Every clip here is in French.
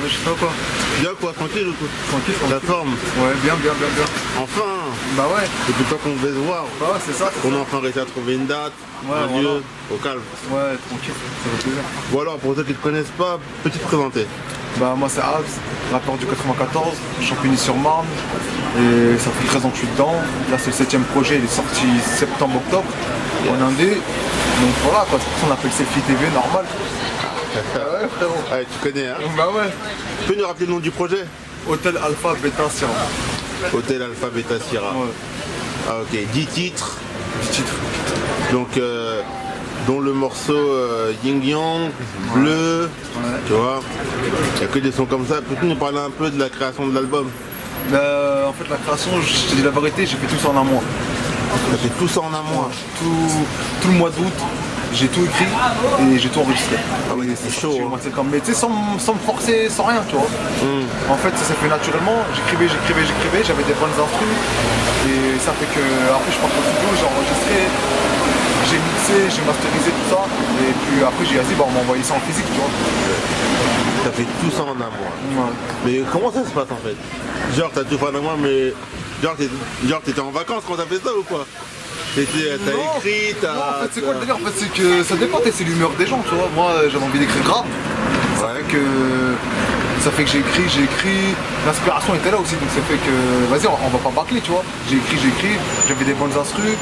Ouais, je sais pas quoi. Bien quoi, tranquille ou tout? Tranquille, La tranquille. forme. Ouais, bien. Enfin. Bah ouais. Depuis pas qu'on devait se voir. Bah ouais, c'est ça. On a enfin réussi à trouver une date, Ouais, un voilà. lieu, au calme. Ouais, tranquille, ça fait plaisir. Ou alors, pour ceux qui ne te connaissent pas, peux-tu te présenter? Bah moi c'est Abs, rappeur du 94, Champigny-sur-Marne. Et ça fait 13 ans que je suis dedans. Là c'est le 7ème projet, il est sorti septembre-octobre en indé. Donc voilà quoi, c'est pour ça qu'on appelle Selfie TV normal. Ouais frérot. Ouais, tu connais, hein? Bah ouais. Tu peux nous rappeler le nom du projet? Hôtel Alpha Beta Sierra. Hôtel Alpha Beta Sierra. Ouais. Ah ok, 10 titres. 10 titres. Donc, dont le morceau Ying Yang, Bleu, Ouais. tu vois. Il n'y a que des sons comme ça. Peux-tu nous parler un peu de la création de l'album? En fait la création, je te dis la vérité, j'ai fait tout ça en un mois. Ça fait tout ça en un mois. Tout le mois d'août, j'ai tout écrit et j'ai tout enregistré. Ah oui, c'est chaud. J'ai Hein. commencé comme, mais tu sais, sans me forcer, sans rien, tu vois. En fait, ça s'est fait naturellement. J'écrivais, j'avais des bonnes instrus. Et ça fait que, après, je partais au studio, j'ai enregistré, j'ai mixé, j'ai masterisé tout ça. Et puis après, j'ai dit, on m'a envoyé ça en physique, tu vois. Ça fait tout ça en un mois. Ouais. Mais comment ça se passe en fait? Genre, t'as tout fait en un mois, mais genre, t'étais en vacances quand t'as fait ça ou quoi? T'as Non. écrit, t'as. Non, en fait, c'est quoi le délire? En fait, c'est que ça dépend, c'est l'humeur des gens, tu vois. Moi, j'avais envie d'écrire grave. Ça fait que j'ai écrit. L'inspiration était là aussi, donc ça fait que, vas-y, on va pas bâcler, tu vois. J'ai écrit, j'avais des bonnes instrus,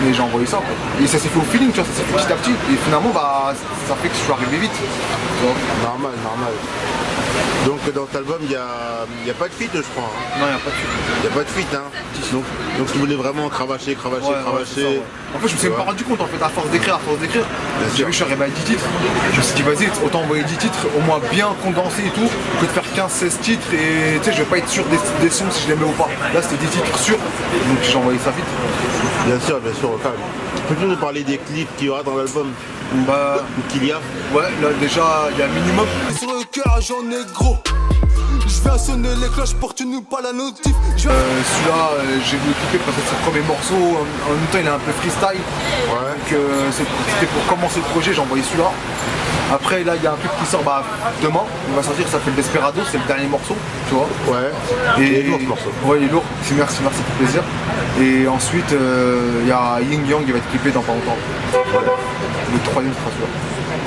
et j'ai envoyé ça, quoi. Et ça s'est fait au feeling, tu vois, ça s'est fait petit à petit. Et finalement, ça fait que je suis arrivé vite, tu vois. Normal. Donc dans cet album, il n'y a pas de feat, je crois. Hein. Non, y a pas de suite. Il n'y a pas de feat, hein. Donc tu voulais vraiment cravacher. Ouais, c'est ça, ouais. En fait, je me suis même pas rendu compte, en fait, à force d'écrire. J'ai vu, je suis arrivé à 10 titres. Je me suis dit, vas-y, autant envoyer 10 titres, au moins bien condensés et tout, que de faire 15-16 titres. Et tu sais, je vais pas être sûr des sons si je les mets ou pas. Là, c'était 10 titres sûrs, donc j'ai envoyé ça vite. Bien sûr, au calme. Peux-tu nous parler des clips qu'il y aura dans l'album? Bah, Ou qu'il y a? ouais, là, déjà, il y a un minimum. Sur le cœur j'en ai gros. Je viens sonner les cloches pour que tu nous pas la notif. Celui-là, j'ai voulu clipper parce que c'est le premier morceau. En même temps, il est un peu freestyle. Ouais. Donc, c'était pour commencer le projet, j'ai envoyé celui-là. Après, là, il y a un truc qui sort demain. Il va sortir, ça s'appelle Desperado, c'est le dernier morceau, tu vois. Ouais. Et Il est lourd ce morceau. Ouais, il est lourd. Merci, ça fait plaisir. Et ensuite, il y a Ying Yang qui va être clippé dans pas longtemps. Voilà. Le troisième sera celui-là.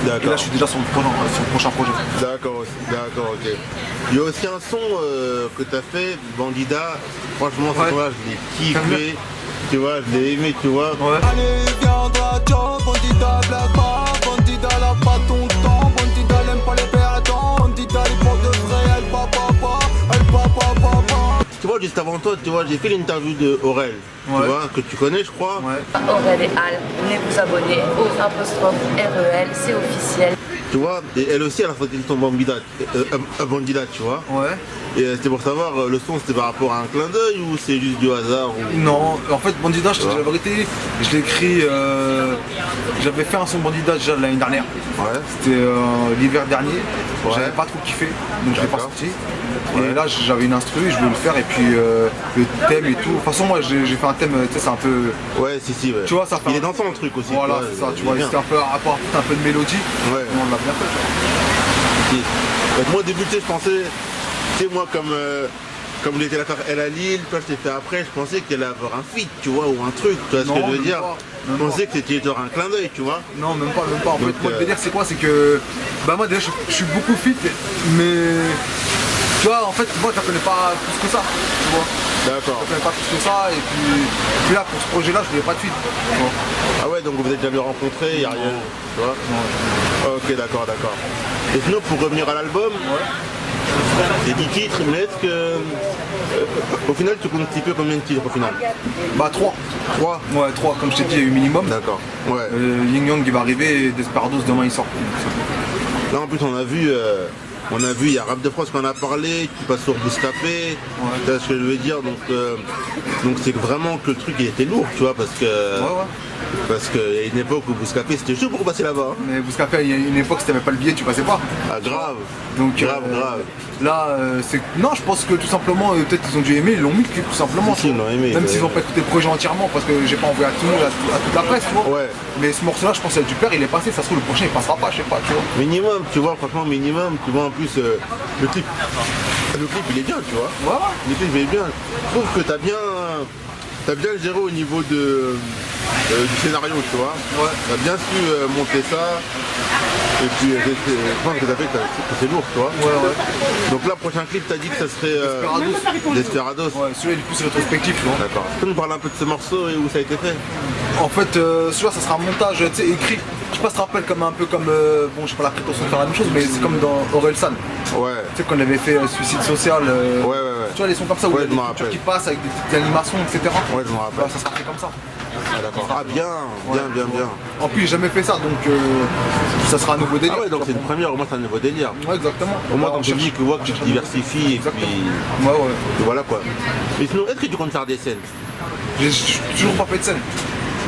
Et là, D'accord. je suis déjà sur le prochain projet. D'accord, ok. Il y a aussi un son que tu as fait, Bandida. Franchement, ce Ouais. son-là, je l'ai kiffé. Tu vois, je l'ai aimé, tu vois. Ouais. Allez, viendra, job, bandita, blague pas. Bandita, elle a pas ton temps. Bandita, elle aime pas les perdants. Bandita, elle est pour de vrai, elle papa. Tu vois, juste avant toi, tu vois, j'ai fait l'interview de Aurel. Ouais. Tu vois, que tu connais, je crois. Ouais. Aurel et Al, venez vous abonner au apostrophe REL, c'est officiel. Tu vois, et elle aussi, elle a fait son Bandida, tu vois. Ouais. Et c'était pour savoir, le son, c'était par rapport à un clin d'œil ou c'est juste du hasard ou... Non, en fait, Bandida, je te dis la vérité, je l'ai écrit. J'avais fait un son Bandida déjà l'année dernière. Ouais. C'était l'hiver dernier. Ouais. J'avais pas trop kiffé, donc je l'ai pas D'accord. sorti. Ouais. Et là, j'avais une instru, je voulais le faire, et puis le thème et tout. De toute façon, moi, j'ai fait un thème, tu sais, c'est un peu. Ouais, si, ouais. Tu vois, ça fait Il un- est dansant le truc aussi. Voilà, tu c'est vois, ça, tu il vois, est bien. c'était un peu à apporter un peu de mélodie. Ouais. Mais on l'a bien fait, tu vois. Donc moi au début, tu sais, je pensais, tu sais, moi comme il était l'affaire Elle à Lille, toi je t'ai fait après, je pensais qu'elle allait avoir un feat, tu vois, ou un truc, tu vois ce que Non, je veux même dire. pas, Je même pensais que c'était genre un clin d'œil, tu vois. Non, même pas. En Donc, fait, moi, le délire, c'est quoi? C'est que. Bah, moi, déjà, je suis beaucoup fit, mais. Tu vois, en fait, moi, je la connais pas plus que ça, tu vois. D'accord. Je la connais pas plus que ça, et puis là, pour ce projet-là, je voulais pas de fit, tu vois. Ah ouais, donc vous êtes jamais rencontrés, il n'y a rien, tu vois. Ok, d'accord. Et sinon, pour revenir à l'album, c'est 10 titres, mais est-ce que... au final, tu comptes un petit peu combien de titres au final? Bah, 3. 3. Ouais, 3, comme je t'ai dit, il y a eu minimum. D'accord, ouais. Ying Yang, il va arriver, et Desperados, demain, il sort. Là en plus on a vu, il y a Rap de France qu'on a parlé, qui passe sur Bouscapé, tu vois ce que je veux dire, donc c'est vraiment que le truc il était lourd, tu vois, parce que Parce qu'il y a une époque où Bouscapé c'était chaud pour passer là-bas. Hein. Mais Bouscapé, il y a une époque, si t'avais pas le billet, tu passais pas. Ah grave. Donc, grave. Là, c'est. Non, je pense que tout simplement, peut-être ils ont dû aimer, ils l'ont mis le clip, tout simplement. Si, ils l'ont aimé. Même s'ils ont pas écouté le projet entièrement, parce que j'ai pas envoyé à tout le monde, à toute la presse, tu vois. Ouais. Mais ce morceau-là, je pense que du père, il est passé, ça se trouve, le prochain, il passera pas, je sais pas, tu vois. Minimum, tu vois, franchement, minimum. Tu vois, en plus, le clip, il est bien, tu vois. Voilà. Le clip, il est bien. Je trouve que t'as bien géré au niveau du scénario, tu vois. Ouais. T'as bien su monter ça. Et puis, je pense que t'as fait que c'est lourd, tu vois. Ouais. Donc là, prochain clip, t'as dit que ça serait Desperados. Ouais, celui-là, il est plus rétrospectif, tu vois. D'accord. Tu peux nous parler un peu de ce morceau et où ça a été fait? En fait, celui-là, ça sera un montage, tu sais, écrit. Je sais pas si tu te rappelles, un peu comme. Bon, j'ai pas la prétention de faire la même chose, mais c'est comme dans Orelsan. Ouais. Tu sais, qu'on avait fait Suicide Social. Ouais. Tu vois, les sons comme ça où Ouais, il y a je m'en des pictures rappelle. qui passent avec des petites animations, etc. Ouais, je m'en rappelle. Bah, ça sera fait comme ça. Ah, d'accord. Ah, bien. En plus, j'ai jamais fait ça, donc ça sera un nouveau délire. Ah ouais, donc c'est une première, au moins c'est un nouveau délire. Ouais, exactement. Au moins Bah, ton public voit que tu te diversifies et Exactement. puis Ouais. et voilà quoi. Mais sinon, est-ce que tu comptes faire des scènes? J'ai toujours pas fait de scène.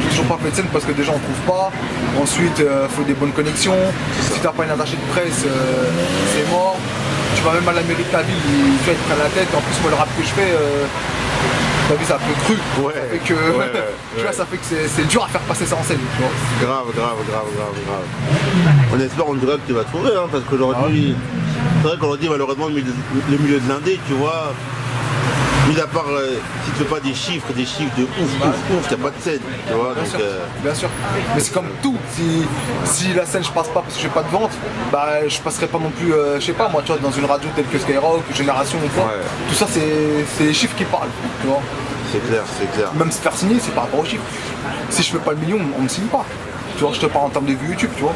J'ai toujours pas fait de scène parce que déjà on trouve pas. Ensuite, faut des bonnes connexions. Si t'as pas une attachée de presse, c'est mort. Tu vas même à la mairie de ta ville, tu vois, ils te prennent la tête. En plus, moi, le rap que je fais, t'as vu, c'est un peu cru. Ouais. Ça fait que, tu vois, ça fait que c'est dur à faire passer ça en scène. Tu vois. Grave. On espère en tout cas que tu vas trouver, hein, parce qu'aujourd'hui, c'est vrai qu'aujourd'hui, malheureusement, le milieu de l'indé, tu vois, mis à part si tu fais pas des chiffres de ouf, t'as pas de scène, tu vois. Bien sûr. Mais c'est comme tout. Si la scène je passe pas parce que j'ai pas de vente, bah je passerai pas non plus, je sais pas moi, tu vois, dans une radio telle que Skyrock, Génération ou quoi. Ouais. Tout ça c'est les chiffres qui parlent, tu vois. C'est clair. Même se faire signer, c'est par rapport aux chiffres. Si je fais pas le million, on me signe pas. Tu vois, je te parle en termes de vues YouTube, tu vois.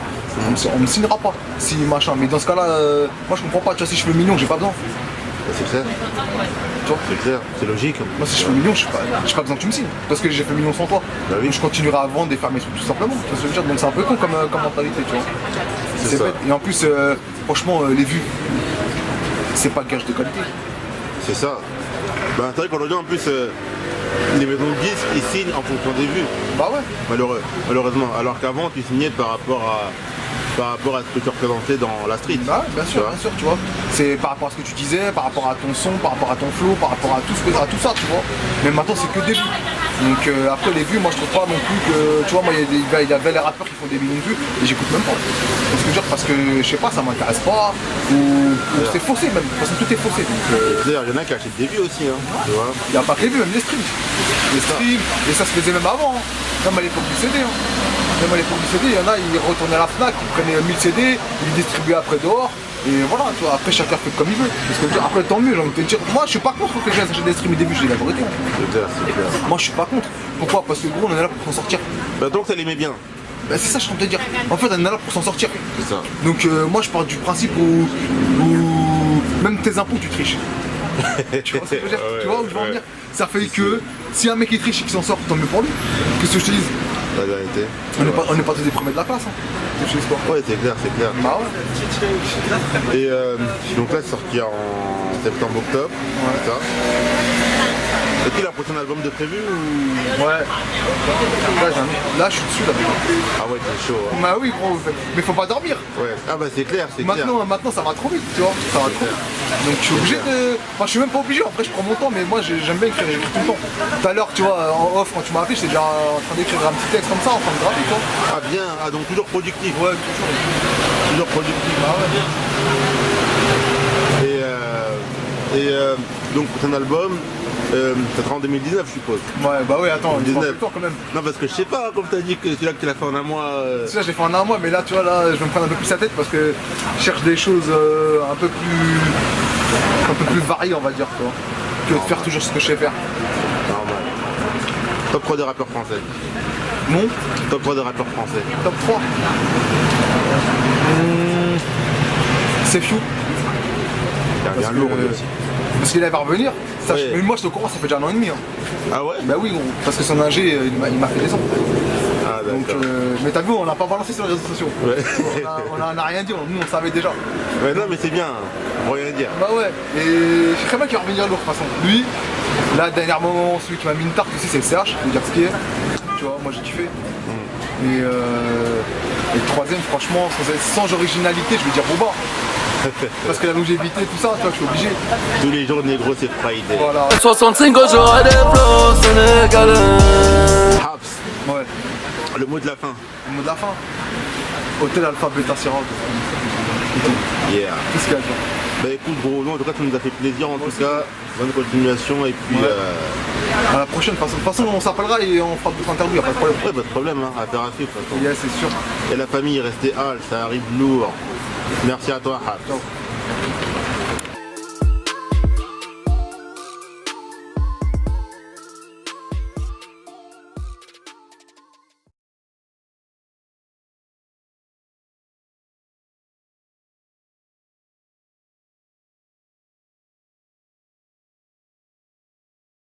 On me signera pas. Si machin. Mais dans ce cas-là, moi je comprends pas, tu vois, si je fais le million, j'ai pas besoin. C'est clair. Tu vois. C'est clair, c'est logique. Moi si je fais le million, j'ai pas besoin que tu me signes. Parce que j'ai fait le million sans toi. Bah oui. Donc je continuerai à vendre et faire mes trucs tout simplement. Tu vois ce que je veux dire. Donc c'est un peu con comme mentalité, tu vois. C'est ça. bête. Et en plus, franchement, les vues, c'est pas gage de qualité. C'est ça. Ben, c'est vrai qu'aujourd'hui en plus, les maisons de disques ils signent en fonction des vues. Bah ouais. Malheureusement. Alors qu'avant tu signais par rapport à ce que tu représentais dans la street. Bah bien sûr, tu vois. C'est par rapport à ce que tu disais, par rapport à ton son, par rapport à ton flow, par rapport à tout ça, tu vois. Mais maintenant c'est que des vues. Donc après les vues, moi je trouve pas non plus que. Tu vois, moi il y avait les rappeurs qui font des millions de vues et j'écoute même pas. C'est ce que je veux dire, parce que je sais pas, ça m'intéresse pas. Ou c'est faussé même. De toute façon tout est faussé. Donc D'ailleurs, il y en a qui achètent des vues aussi, hein, tu vois. il n'y a pas que les vues, même les streams. Les streams, et ça se faisait même avant, hein. Même à l'époque du CD. Hein. Même à l'époque du CD, il y en a, ils retournaient à la FNAC, ils prenaient 1000 CD, ils les distribuaient après dehors. Et voilà, tu vois, après chacun fait comme il veut. Parce que, après tant mieux, j'ai envie de te dire. Moi je suis pas contre que les gens achètent des streams et des vues, je dis la vérité. C'est clair. Moi je suis pas contre. Pourquoi? Parce que gros on est là pour s'en sortir. Bah, donc ça l'aimait bien. Bah, c'est ça je suis en train de te dire. En fait on est là pour s'en sortir. C'est ça. Donc moi je pars du principe où même tes impôts tu triches. Tu vois ce que je veux dire? Tu vois où je veux en venir? Ça fait que si un mec il triche et qu'il s'en sort, tant mieux pour lui. Qu'est-ce que je te dis? La vérité. On n'est pas tous des premiers de la classe. Hein. C'est chez les sports. Ouais, c'est clair. Bah ouais. Et donc là, c'est sorti en septembre-octobre. C'est ça. Est-ce la prochaine album de prévu ou... Ouais. Là je suis dessus là. Ah ouais, c'est chaud. Hein. Bah oui gros, mais faut pas dormir. Ouais. Ah bah c'est clair. Maintenant ça va trop vite, tu vois. Ça va trop vite. Donc je suis obligé de. Enfin je suis même pas obligé, après je prends mon temps, mais moi j'aime bien écrire, j'écris tout le temps. Tout à l'heure, tu vois, en off quand tu m'as appelé, j'étais déjà en train d'écrire un petit texte comme ça, en train de graver, tu vois. Ah bien, donc toujours productif. Ouais, toujours. Toujours productif. Bah ouais. Donc prochain album, ça sera en 2019 je suppose. Ouais, bah ouais, attends, il faut un peu 2019. de temps quand même. Non parce que je sais pas, comme tu as dit que celui-là que tu l'as fait en un mois. Celui-là je l'ai fait en un mois, mais là tu vois, là je vais me prendre un peu plus la tête parce que je cherche des choses un peu plus variées, on va dire, tu vois. Que de faire toujours ce que je sais faire. Normal. Top 3 des rappeurs français. Mon Top 3 des rappeurs français. top 3. C'est Fiu. Il y a un lourd lui aussi. Parce qu'il va revenir. Ça, Ouais. mais moi je te comprends, ça fait déjà 1 an et demi. Hein. Ah ouais. Bah oui, gros, parce que son ingé, il m'a fait des sons. Ah Donc, d'accord. mais t'as vu, on l'a pas balancé sur les réseaux sociaux. Ouais. On a rien dit, nous on savait déjà. Ouais, non mais c'est bien, on va rien dire. Bah ouais, et je sais très bien qu'il va revenir lourd de toute façon. Lui, là, dernièrement, celui qui m'a mis une tarte aussi, c'est le CH, faut dire ce qui est. Tu tu vois, moi j'ai kiffé. Et le troisième, franchement, sans originalité, je vais dire Booba. Parce que la longévité, tout ça, tu vois, je suis obligé. Tous les jours négro c'est Friday. Voilà. 65 ans, j'aurai des flots sénégalais. Haps, Ouais, le mot de la fin. le mot de la fin. Hôtel Alpha Beta Sierra. Yeah. Tout ce qu'il y a à dire. Bah écoute gros, non, en tout cas ça nous a fait plaisir en tout cas. Bonne continuation et puis... Ouais. À la prochaine, de toute façon, on s'appellera et on fera d'autres interviews, y'a pas de problème. Ouais, pas de problème, hein, affaire à suivre de toute façon. Yeah, c'est sûr. Et la famille est restée hal, ça arrive lourd. Merci à toi, Hal. Ciao.